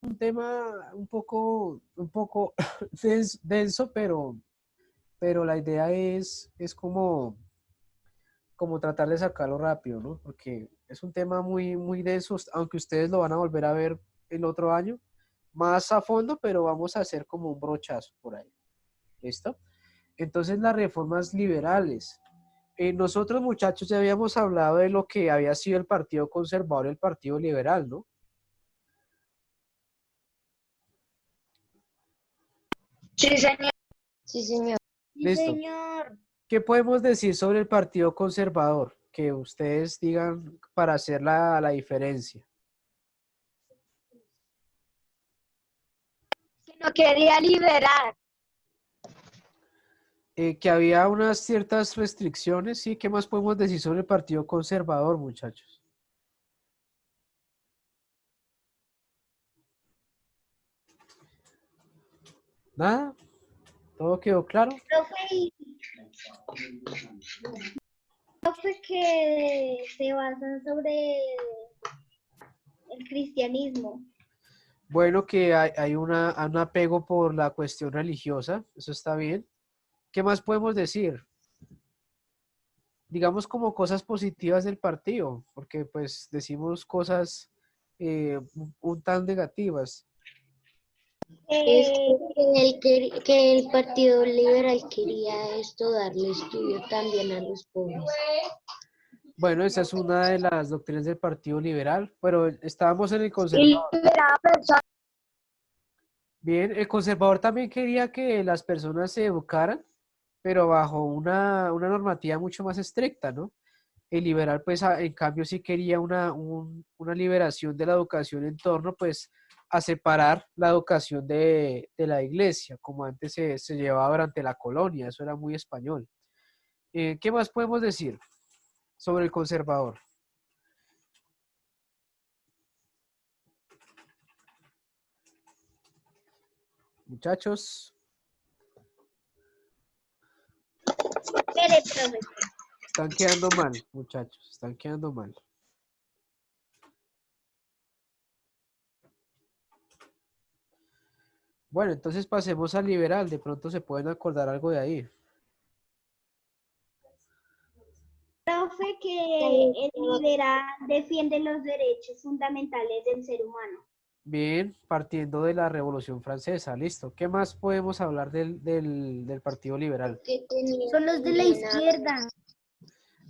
un tema un poco denso, pero la idea es como tratar de sacarlo rápido, ¿no? Porque es un tema muy, muy denso, aunque ustedes lo van a volver a ver el otro año, más a fondo, pero vamos a hacer como un brochazo por ahí. ¿Listo? Entonces, las reformas liberales. Nosotros, muchachos, ya habíamos hablado de lo que había sido el Partido Conservador y el Partido Liberal, ¿no? Sí, señor. Sí, señor. Sí, Listo. señor. ¿Qué podemos decir sobre el Partido Conservador? Que ustedes digan para hacer la diferencia. Que no quería liberar. Que había unas ciertas restricciones, ¿sí? ¿Qué más podemos decir sobre el Partido Conservador, muchachos? ¿Nada? ¿Todo quedó claro? Profe, que se basan sobre el cristianismo. Bueno, que hay un apego por la cuestión religiosa, eso está bien. ¿Qué más podemos decir? Digamos como cosas positivas del partido, porque pues decimos cosas un tan negativas. Es Eh, que el Partido Liberal quería esto, darle estudio también a los pobres. Bueno, esa es una de las doctrinas del Partido Liberal, pero estábamos en el y conservador. liberaba personas. Bien, el conservador también quería que las personas se educaran, pero bajo una normativa mucho más estricta, ¿no? El liberal, pues, en cambio, sí quería una liberación de la educación en torno, pues, a separar la educación de la iglesia, como antes se llevaba durante la colonia, eso era muy español. ¿Qué más podemos decir sobre el conservador? Muchachos, Espere, profe. están quedando mal, muchachos, están quedando mal. Bueno, entonces pasemos al liberal, de pronto se pueden acordar algo de ahí. Profe, que el liberal defiende los derechos fundamentales del ser humano. Bien, partiendo de la Revolución Francesa, listo. ¿Qué más podemos hablar del Partido Liberal? Que tenía Son los de la también izquierda.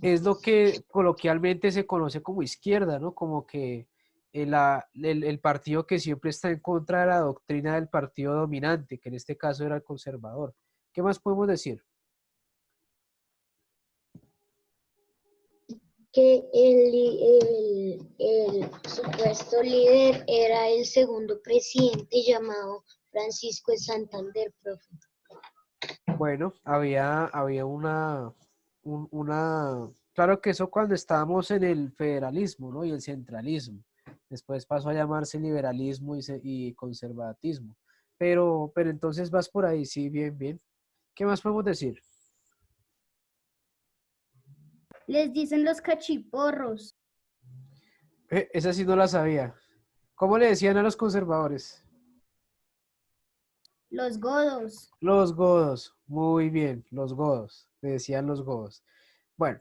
Es lo que coloquialmente se conoce como izquierda, ¿no? Como que el partido que siempre está en contra de la doctrina del partido dominante, que en este caso era el conservador. ¿Qué más podemos decir? que el supuesto líder era el segundo presidente llamado Francisco de Santander, profe. Bueno, había claro que eso cuando estábamos en el federalismo, ¿no? Y el centralismo. Después pasó a llamarse liberalismo y conservatismo. Pero entonces vas por ahí, sí, bien, bien. ¿Qué más podemos decir? Les dicen los cachiporros. Esa sí no la sabía. ¿Cómo le decían a los conservadores? Los godos. Los godos. Muy bien, los godos. Le decían los godos. Bueno,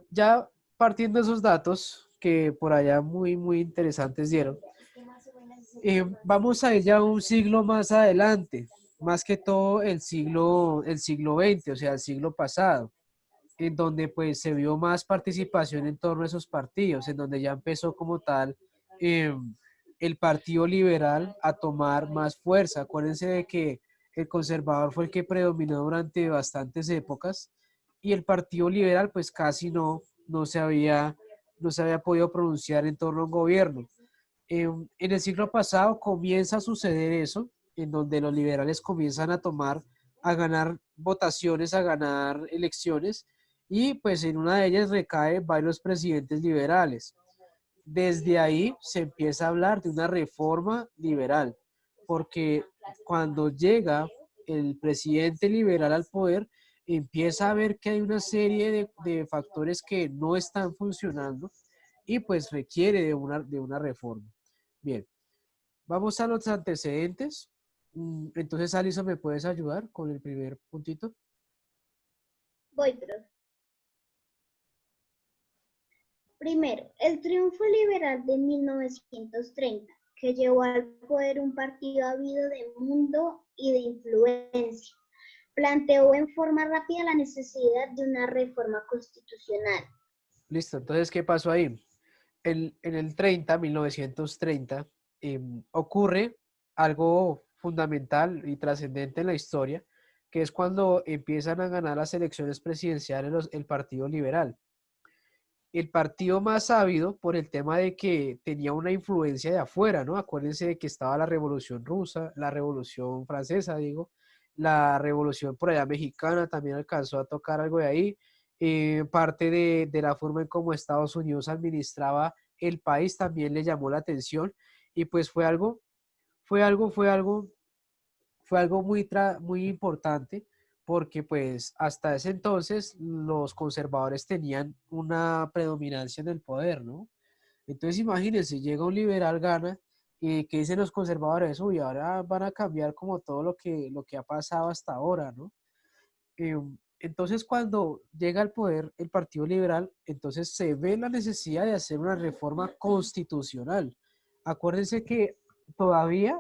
ya partiendo de esos datos que por allá muy, muy interesantes dieron, vamos a ir ya un siglo más adelante, más que todo el siglo XX, o sea, el siglo pasado, en donde pues se vio más participación en torno a esos partidos, en donde ya empezó como tal eh, el Partido Liberal a tomar más fuerza. Acuérdense de que el conservador fue el que predominó durante bastantes épocas y el Partido Liberal pues casi no se había podido pronunciar en torno a un gobierno. En el siglo pasado comienza a suceder eso, en donde los liberales comienzan a ganar votaciones, a ganar elecciones, y pues en una de ellas recae varios presidentes liberales. Desde ahí se empieza a hablar de una reforma liberal, porque cuando llega el presidente liberal al poder, empieza a ver que hay una serie de factores que no están funcionando y pues requiere de una reforma. Bien, Vamos a los antecedentes. Entonces, Alison, ¿me puedes ayudar con el primer puntito? Voy, profe. Primero, el triunfo liberal de 1930, que llevó al poder un partido ávido de mundo y de influencia, planteó en forma rápida la necesidad de una reforma constitucional. Listo, entonces, ¿qué pasó ahí? En el 1930, ocurre algo fundamental y trascendente en la historia, que es cuando empiezan a ganar las elecciones presidenciales el Partido Liberal. El partido más ávido por el tema de que tenía una influencia de afuera, ¿no? Acuérdense de que estaba la Revolución Rusa, la Revolución Francesa, digo, la Revolución por allá mexicana también alcanzó a tocar algo de ahí. Parte de la forma en cómo Estados Unidos administraba el país también le llamó la atención y pues fue algo muy importante porque pues hasta ese entonces los conservadores tenían una predominancia en el poder, ¿no? Entonces imagínense, llega un liberal, gana, y ¿qué dicen los conservadores? Uy, ahora van a cambiar como todo lo que ha pasado hasta ahora, ¿no? Entonces cuando llega al poder el Partido Liberal, entonces se ve la necesidad de hacer una reforma constitucional. Acuérdense que todavía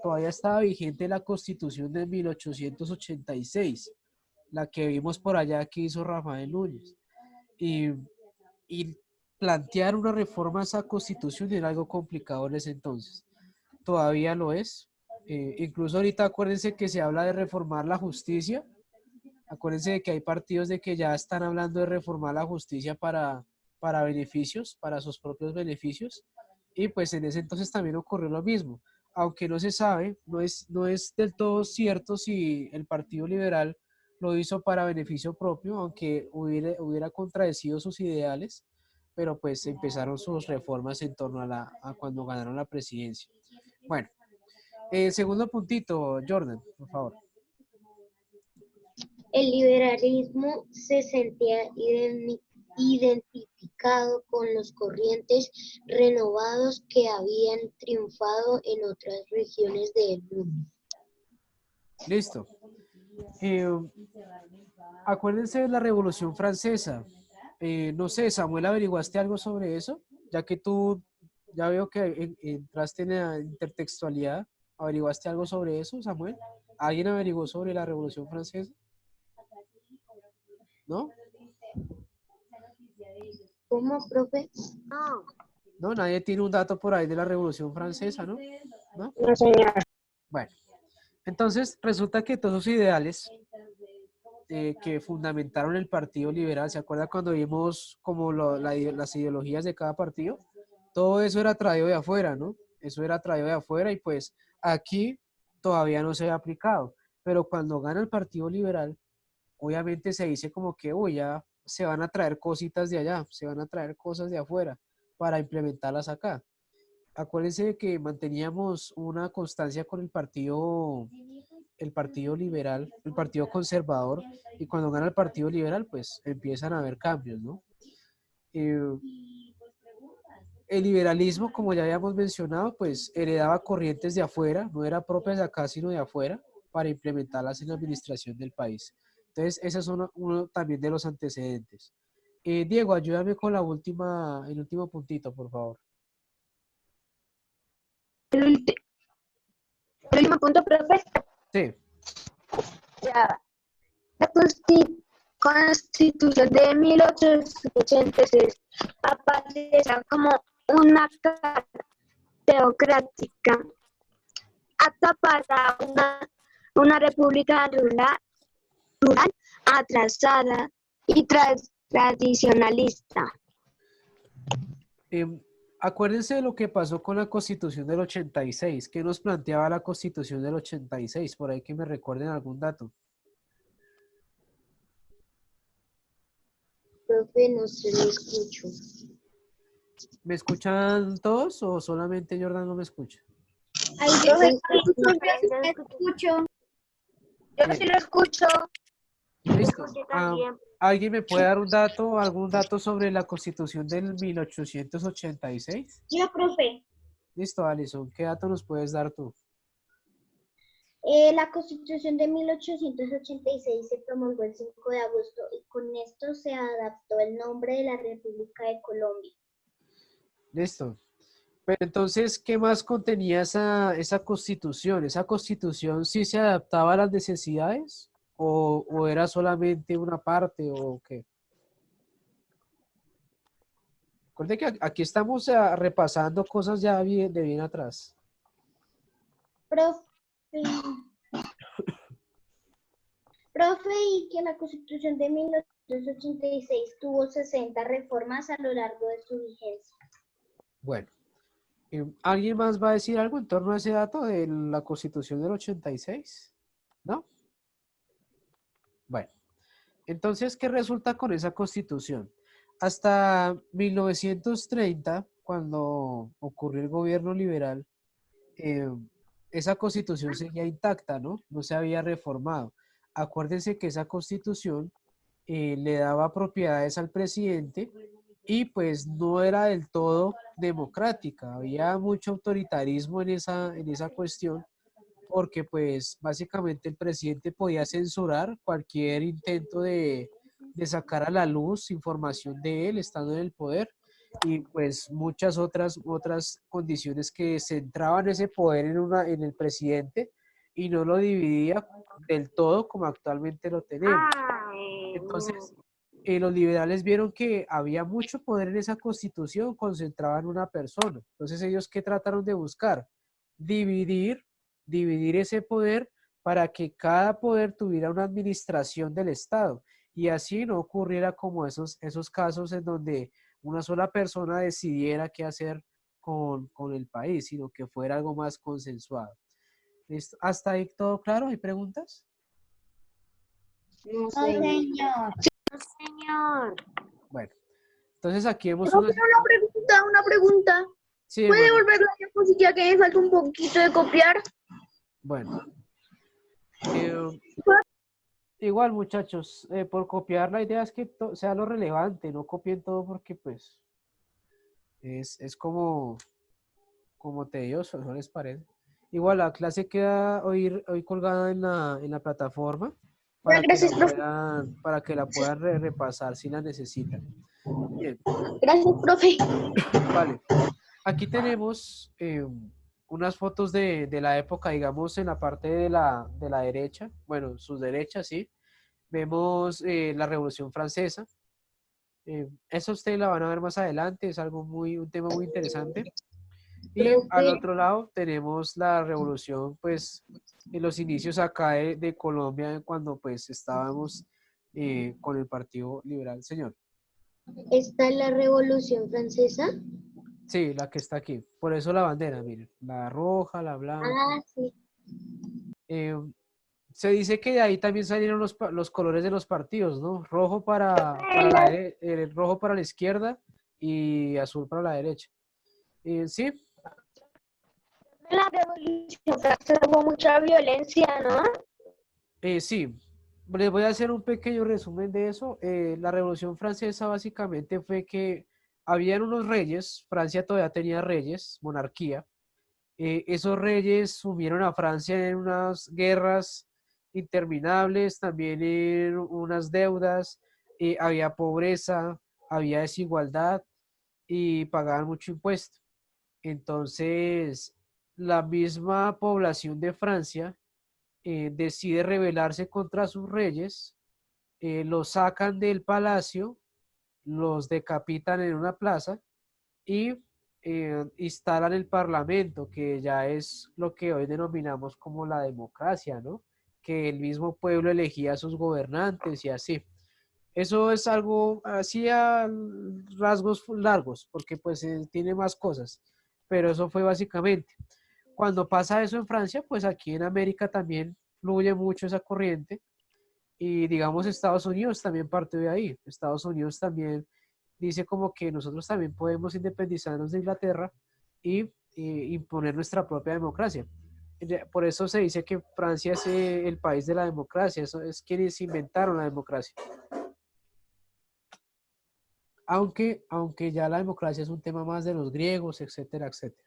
todavía estaba vigente la Constitución de 1886, la que vimos por allá que hizo Rafael Núñez. Y, y plantear una reforma a esa Constitución era algo complicado en ese entonces. Todavía lo es. Incluso ahorita acuérdense que se habla de reformar la justicia. Acuérdense de que hay partidos de que ya están hablando de reformar la justicia para beneficios, para sus propios beneficios. Y pues en ese entonces también ocurrió lo mismo. Aunque no se sabe, no es del todo cierto si el Partido Liberal lo hizo para beneficio propio, aunque hubiera contradecido sus ideales, pero pues empezaron sus reformas en torno a cuando ganaron la presidencia. Bueno, segundo puntito, Jordan, por favor. El liberalismo se sentía identificado con los corrientes renovados que habían triunfado en otras regiones del mundo. Listo. Eh, Acuérdense de la Revolución Francesa. No sé, Samuel, ¿averiguaste algo sobre eso? Ya que tú, ya veo que entraste en la intertextualidad. ¿Averiguaste algo sobre eso, Samuel? ¿Alguien averiguó sobre la Revolución Francesa? ¿No? ¿Cómo, profe? No, nadie tiene un dato por ahí de la Revolución Francesa, ¿no? ¿No? No, señor. Bueno, entonces resulta que todos esos ideales que fundamentaron el Partido Liberal, ¿se acuerda cuando vimos como las ideologías de cada partido? Todo eso era traído de afuera, ¿no? Eso era traído de afuera y pues aquí todavía no se ha aplicado. Pero cuando gana el Partido Liberal, obviamente se dice como que, uy, ya se van a traer cositas de allá, se van a traer cosas de afuera para implementarlas acá. Acuérdense de que manteníamos una constancia con el partido liberal, el partido conservador, y cuando gana el partido liberal, pues empiezan a haber cambios, ¿no? Eh, el liberalismo, como ya habíamos mencionado, pues heredaba corrientes de afuera, no era propias de acá, sino de afuera, para implementarlas en la administración del país. Entonces, ese es uno también de los antecedentes. Diego, ayúdame con el último puntito, por favor. El último punto, profe. Sí. Ya. La Constitución de 1886 aparece como una carta teocrática apta para una república rural, atrasada y tradicionalista. Acuérdense de lo que pasó con la Constitución del 86. ¿Qué nos planteaba la Constitución del 86? Por ahí que me recuerden algún dato. Profe, no se lo escucho. ¿Me escuchan todos o solamente Jordan no me escucha? Ay, yo escucho. Yo sí lo escucho. Listo. ¿Alguien me puede dar algún dato sobre la Constitución del 1886? Yo, profe. Listo, Alison, ¿qué dato nos puedes dar tú? La Constitución de 1886 se promulgó el 5 de agosto y con esto se adaptó el nombre de la República de Colombia. Listo. Pero entonces, ¿qué más contenía esa constitución? ¿Esa constitución sí se adaptaba a las necesidades? ¿O era solamente una parte o qué? Recuerde que aquí estamos repasando cosas ya de bien atrás. Profe, profe, y que la Constitución de 1986 tuvo 60 reformas a lo largo de su vigencia. Bueno, ¿alguien más va a decir algo en torno a ese dato de la Constitución del 86? ¿No? Bueno, entonces, ¿qué resulta con esa Constitución? Hasta 1930, cuando ocurrió el gobierno liberal, eh, esa Constitución seguía intacta, ¿no? No se había reformado. Acuérdense que esa Constitución le daba propiedades al presidente y pues no era del todo democrática. Había mucho autoritarismo en esa cuestión porque pues básicamente el presidente podía censurar cualquier intento de sacar a la luz información de él estando en el poder y pues muchas otras condiciones que centraban ese poder en el presidente y no lo dividía del todo como actualmente lo tenemos. Entonces, los liberales vieron que había mucho poder en esa constitución concentrada en una persona. Entonces, ellos ¿qué trataron de buscar? Dividir, dividir ese poder para que cada poder tuviera una administración del Estado y así no ocurriera como esos casos en donde una sola persona decidiera qué hacer con el país, sino que fuera algo más consensuado. ¿Listo? ¿Hasta ahí todo claro? ¿Hay preguntas? No, No, señor. señor. Señor. Bueno, entonces aquí vemos Profe, una pregunta. Sí, ¿Puede Emanuel. volver la diapositiva que me falta un poquito de copiar? Bueno, eh, igual muchachos, por copiar la idea es que sea lo relevante, no copien todo porque pues es como tedioso, ¿no les parece? Igual la clase queda hoy colgada en la plataforma Ya, gracias, profe. para que la puedan repasar si la necesitan. Bien, Gracias, profe. vale. Aquí tenemos unas fotos de la época, digamos, en la parte de la derecha, bueno, sus derechas, sí. Vemos la Revolución Francesa. Eso ustedes la van a ver más adelante, es un tema muy interesante. Y al Profe, otro lado tenemos la revolución, pues, en los inicios acá de Colombia, cuando pues estábamos con el Partido Liberal. Señor, ¿está en la Revolución Francesa? sí, la que está aquí. Por eso la bandera, miren, la roja, la blanca. Ah, sí. Eh, Se dice que de ahí también salieron los colores de los partidos, ¿no? Rojo rojo para la izquierda y azul para la derecha. Sí, En la revolución francesa hubo mucha violencia, ¿no? sí. Les voy a hacer un pequeño resumen de eso. La Revolución Francesa básicamente fue que habían unos reyes, Francia todavía tenía reyes, monarquía. Esos reyes sumieron a Francia en unas guerras interminables, también en unas deudas, había pobreza, había desigualdad y pagaban mucho impuesto. Entonces, la misma población de Francia decide rebelarse contra sus reyes, los sacan del palacio, los decapitan en una plaza y instalan el parlamento, que ya es lo que hoy denominamos como la democracia, ¿no? Que el mismo pueblo elegía a sus gobernantes y así. Eso es algo así a rasgos largos, porque pues tiene más cosas, pero eso fue básicamente. Cuando pasa eso en Francia, pues aquí en América también fluye mucho esa corriente y digamos Estados Unidos también parte de ahí. Estados Unidos también dice como que nosotros también podemos independizarnos de Inglaterra y imponer nuestra propia democracia. Por eso se dice que Francia es el país de la democracia, eso es quienes inventaron la democracia. Aunque ya la democracia es un tema más de los griegos, etcétera, etcétera.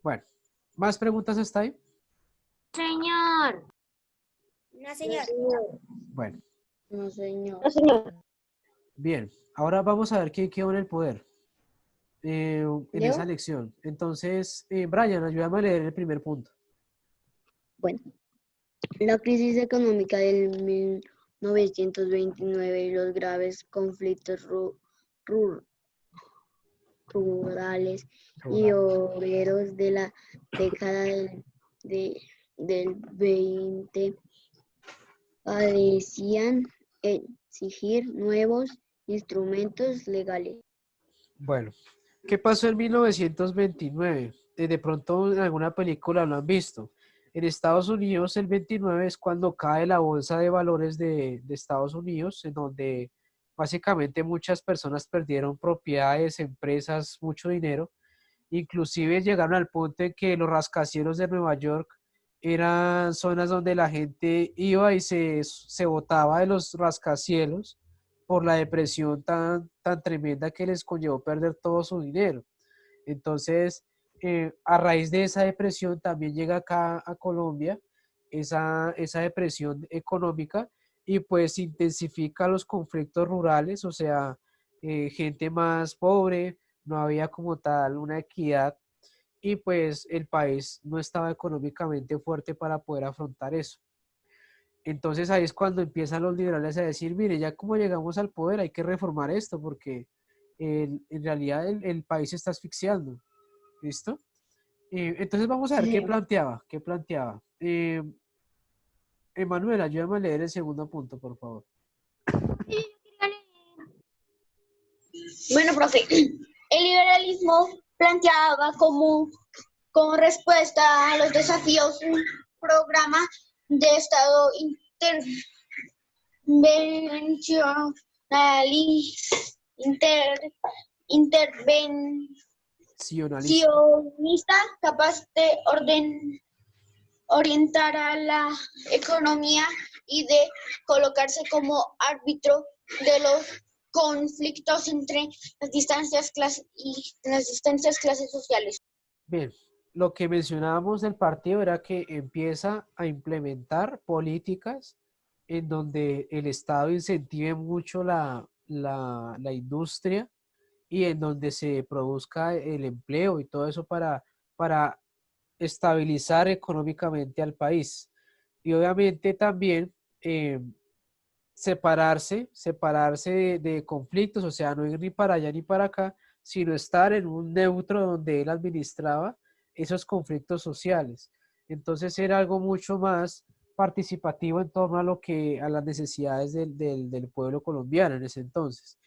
Bueno, ¿más preguntas hasta ahí? Señor. No, No, señor. señor. Bueno, No, señor. No, señor. bien. Ahora vamos a ver quién quedó en el poder en esa ¿Leo? elección. Entonces, Brian, ayúdame a leer el primer punto. Bueno, la crisis económica del 1929 y los graves conflictos ru- rurales y obreros de la década de- del 20 parecían exigir nuevos instrumentos legales. Bueno, ¿qué pasó en 1929? De pronto en alguna película lo han visto. En Estados Unidos el 29 es cuando cae la bolsa de valores de Estados Unidos, en donde básicamente muchas personas perdieron propiedades, empresas, mucho dinero. Inclusive llegaron al punto en que los rascacielos de Nueva York eran zonas donde la gente iba y se botaba de los rascacielos por la depresión tan tremenda que les conllevó perder todo su dinero. Entonces, a raíz de esa depresión también llega acá a Colombia esa depresión económica y pues intensifica los conflictos rurales, o sea, gente más pobre, no había como tal una equidad y pues el país no estaba económicamente fuerte para poder afrontar eso. Entonces ahí es cuando empiezan los liberales a decir, mire, ya como llegamos al poder hay que reformar esto porque en realidad el país se está asfixiando. ¿Listo? Entonces vamos a ver Sí, qué señor. planteaba, qué planteaba. Emanuel, ayúdame a leer el segundo punto, por favor. Bueno, profe, el liberalismo planteaba como respuesta a los desafíos un programa de Estado intervencionalista, intervencionista Sionalista. capaz de orientar a la economía y de colocarse como árbitro de los conflictos entre las distintas clases sociales. Bien, lo que mencionábamos del partido era que empieza a implementar políticas en donde el Estado incentive mucho la industria y en donde se produzca el empleo y todo eso para estabilizar económicamente al país. Y obviamente también separarse de conflictos, o sea, no ir ni para allá ni para acá, sino estar en un neutro donde él administraba esos conflictos sociales. Entonces era algo mucho más participativo en torno a a las necesidades del pueblo colombiano en ese entonces.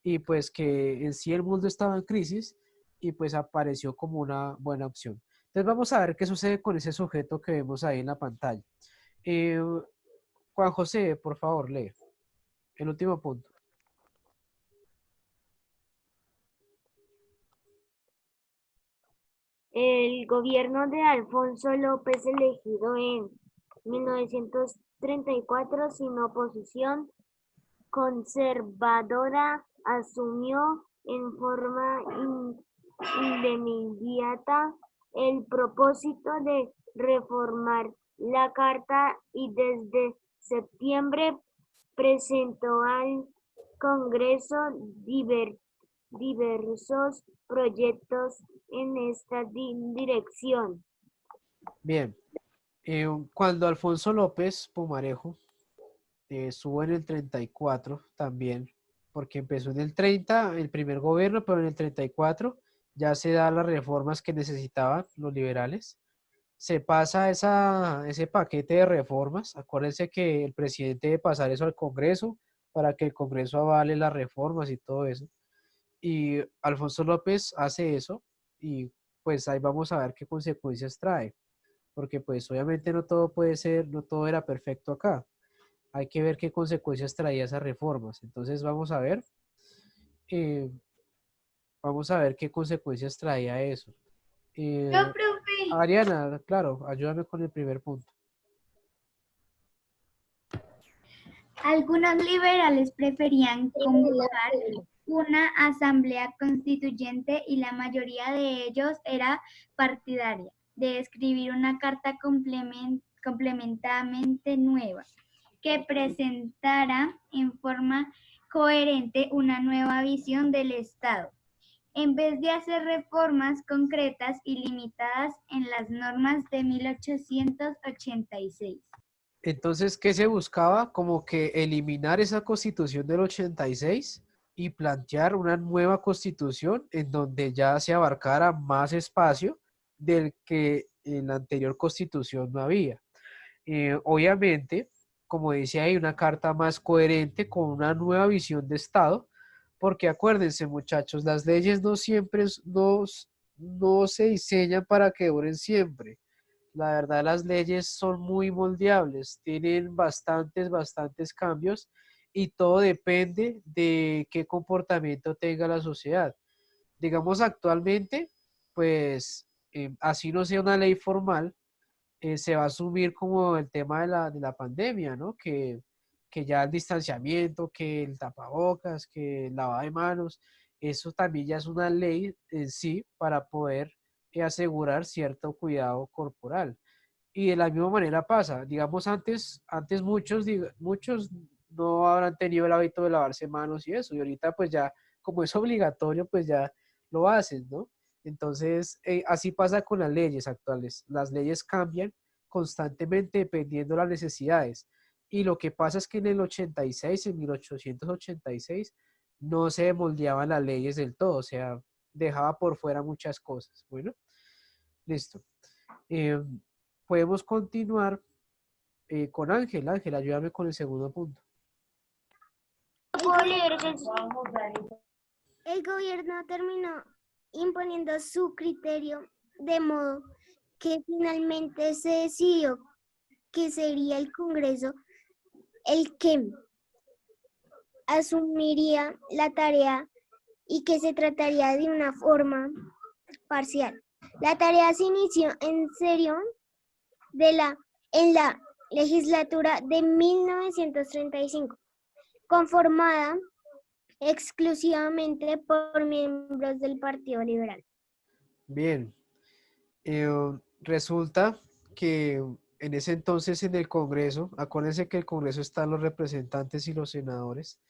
Y pues que en sí el mundo estaba en crisis y pues apareció como una buena opción. Entonces vamos a ver qué sucede con ese sujeto que vemos ahí en la pantalla. Eh, Juan José, por favor, lee. El último punto. El gobierno de Alfonso López, elegido en 1934 sin oposición conservadora, asumió en forma inmediata el propósito de reformar la Carta y desde septiembre presentó al Congreso diversos proyectos en esta dirección. Bien. Cuando Alfonso López Pumarejo estuvo en el 34 también, porque empezó en el 30, el primer gobierno, pero en el 34 ya se dan las reformas que necesitaban los liberales. Se pasa ese paquete de reformas. Acuérdense que el presidente debe pasar eso al Congreso para que el Congreso avale las reformas y todo eso. Y Alfonso López hace eso y pues ahí vamos a ver qué consecuencias trae, porque pues obviamente no todo puede ser, no todo era perfecto acá. Hay que ver qué consecuencias traía esas reformas. Entonces eh, vamos a ver qué consecuencias traía eso. Yo, Eh, profe. Ariana, claro, ayúdame con el primer punto. Algunos liberales preferían convocar una asamblea constituyente y la mayoría de ellos era partidaria de escribir una carta complementamente nueva que presentara en forma coherente una nueva visión del Estado, en vez de hacer reformas concretas y limitadas en las normas de 1886. Entonces, ¿qué se buscaba? Como que eliminar esa constitución del 86 y plantear una nueva constitución en donde ya se abarcara más espacio del que en la anterior constitución no había. Obviamente, como dice ahí, una carta más coherente con una nueva visión de Estado, porque acuérdense muchachos, las leyes no siempre no se diseñan para que duren siempre. La verdad, las leyes son muy moldeables, tienen bastantes cambios y todo depende de qué comportamiento tenga la sociedad. Digamos, actualmente, pues, así no sea una ley formal, se va a asumir como el tema de la pandemia, ¿no? Que ya el distanciamiento, que el tapabocas, que el lavado de manos, eso también ya es una ley en sí para poder asegurar cierto cuidado corporal. Y de la misma manera pasa, digamos, antes muchos no habrán tenido el hábito de lavarse manos y eso, y ahorita pues ya, como es obligatorio, pues ya lo hacen, ¿no? Entonces, así pasa con las leyes actuales. Las leyes cambian constantemente dependiendo de las necesidades. Y lo que pasa es que en el 86, en 1886, no se moldeaban las leyes del todo, o sea, dejaba por fuera muchas cosas. Bueno, listo. Eh, Podemos continuar con Ángel. Ángel, ayúdame con el segundo punto. El gobierno terminó imponiendo su criterio, de modo que finalmente se decidió que sería el Congreso el que asumiría la tarea y que se trataría de una forma parcial. La tarea se inició en serio en la legislatura de 1935, conformada exclusivamente por miembros del Partido Liberal. Bien. Resulta que en ese entonces en el Congreso, acuérdense que el Congreso están los representantes y los senadores,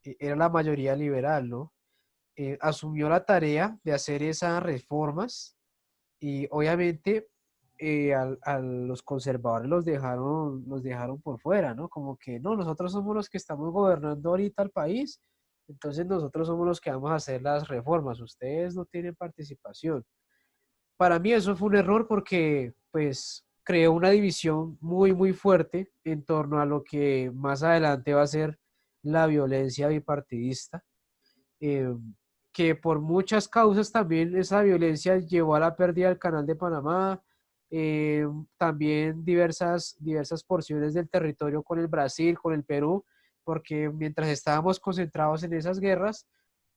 era la mayoría liberal, ¿no? Asumió la tarea de hacer esas reformas y obviamente a los conservadores los dejaron por fuera, ¿no? Como que no, nosotros somos los que estamos gobernando ahorita el país, entonces nosotros somos los que vamos a hacer las reformas, ustedes no tienen participación. Para mí eso fue un error porque pues creó una división muy fuerte en torno a lo que más adelante va a ser la violencia bipartidista, eh, que por muchas causas también esa violencia llevó a la pérdida del Canal de Panamá, también diversas porciones del territorio con el Brasil, con el Perú, porque mientras estábamos concentrados en esas guerras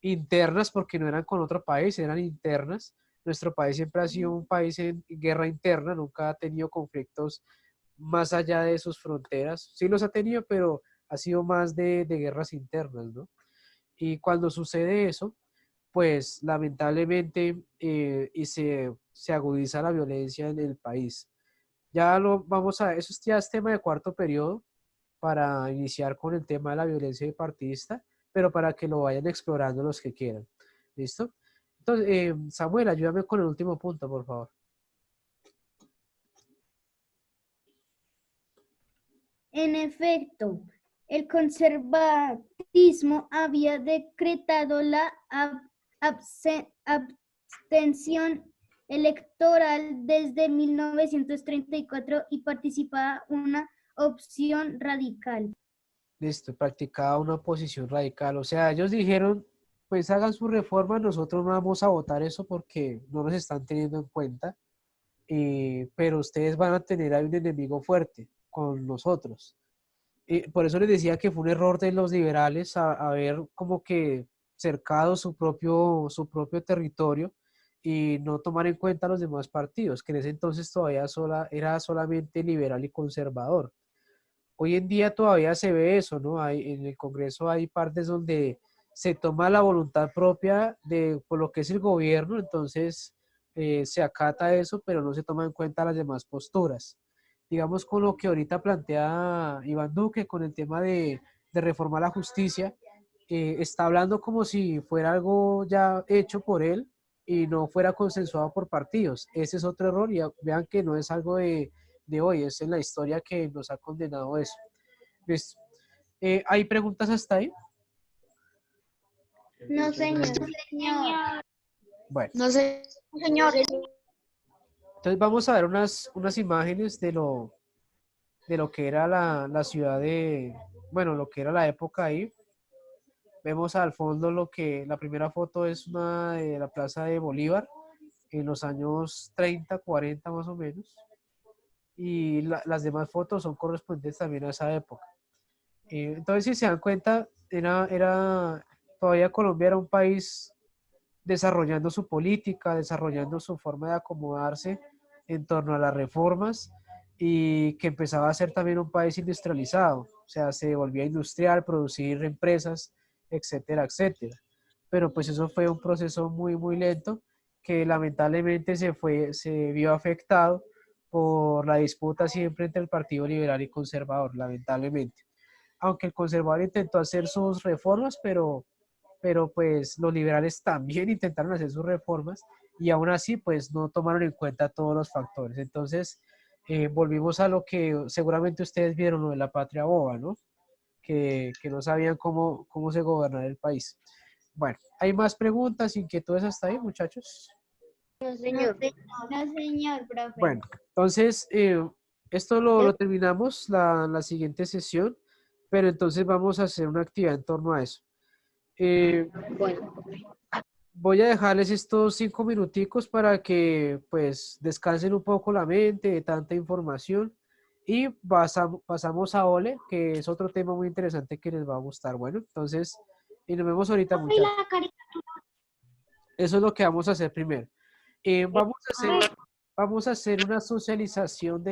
internas, porque no eran con otro país, eran internas, nuestro país siempre ha sido un país en guerra interna, nunca ha tenido conflictos más allá de sus fronteras, sí los ha tenido, pero ha sido más de guerras internas, ¿no? Y cuando sucede eso, pues lamentablemente se agudiza la violencia en el país. Ya lo vamos a, eso ya es tema de cuarto periodo para iniciar con el tema de la violencia bipartidista, pero para que lo vayan explorando los que quieran. ¿Listo? Entonces, Samuel, ayúdame con el último punto, por favor. En efecto, el conservatismo había decretado la abstención electoral desde 1934 y participaba una opción radical. Listo, practicaba una oposición radical. O sea, ellos dijeron, pues hagan su reforma, nosotros no vamos a votar eso porque no nos están teniendo en cuenta, pero ustedes van a tener ahí un enemigo fuerte con nosotros. Por eso les decía que fue un error de los liberales haber como que cercado su propio territorio y no tomar en cuenta a los demás partidos, que en ese entonces todavía era solamente liberal y conservador. Hoy en día todavía se ve eso, ¿no? En el Congreso hay partes donde se toma la voluntad propia de por lo que es el gobierno, entonces se acata eso, pero no se toma en cuenta las demás posturas. Digamos con lo que ahorita plantea Iván Duque con el tema de reformar la justicia, está hablando como si fuera algo ya hecho por él y no fuera consensuado por partidos. Ese es otro error y vean que no es algo de hoy, es en la historia que nos ha condenado eso. ¿Listo? ¿Hay preguntas hasta ahí? No, señor. Bueno, No sé, señor. entonces vamos a ver unas imágenes de lo que era la ciudad bueno, lo que era la época ahí. Vemos al fondo la primera foto es una de la Plaza de Bolívar en los años 30, 40 más o menos. Y las demás fotos son correspondientes también a esa época. Entonces, si se dan cuenta, todavía Colombia era un país desarrollando su política, desarrollando su forma de acomodarse en torno a las reformas y que empezaba a ser también un país industrializado, o sea, se volvía industrial, producir empresas, etcétera, etcétera. Pero pues eso fue un proceso muy, muy lento que lamentablemente se vio afectado por la disputa siempre entre el Partido Liberal y Conservador, lamentablemente. Aunque el conservador intentó hacer sus reformas, pero pues los liberales también intentaron hacer sus reformas y aún así pues no tomaron en cuenta todos los factores. Entonces volvimos a lo que seguramente ustedes vieron, lo de la patria boba, ¿no? Que no sabían cómo se gobernaba el país. Bueno, ¿hay más preguntas, inquietudes hasta ahí, muchachos? No, señor. No, señor, profe. Bueno, entonces esto lo terminamos la siguiente sesión, pero entonces vamos a hacer una actividad en torno a eso. Bueno, Voy a dejarles estos 5 minuticos para que pues descansen un poco la mente de tanta información y pasamos a Ole, que es otro tema muy interesante que les va a gustar. Bueno, entonces, y nos vemos ahorita, muchachos. Eso es lo que vamos a hacer primero. Vamos a hacer una socialización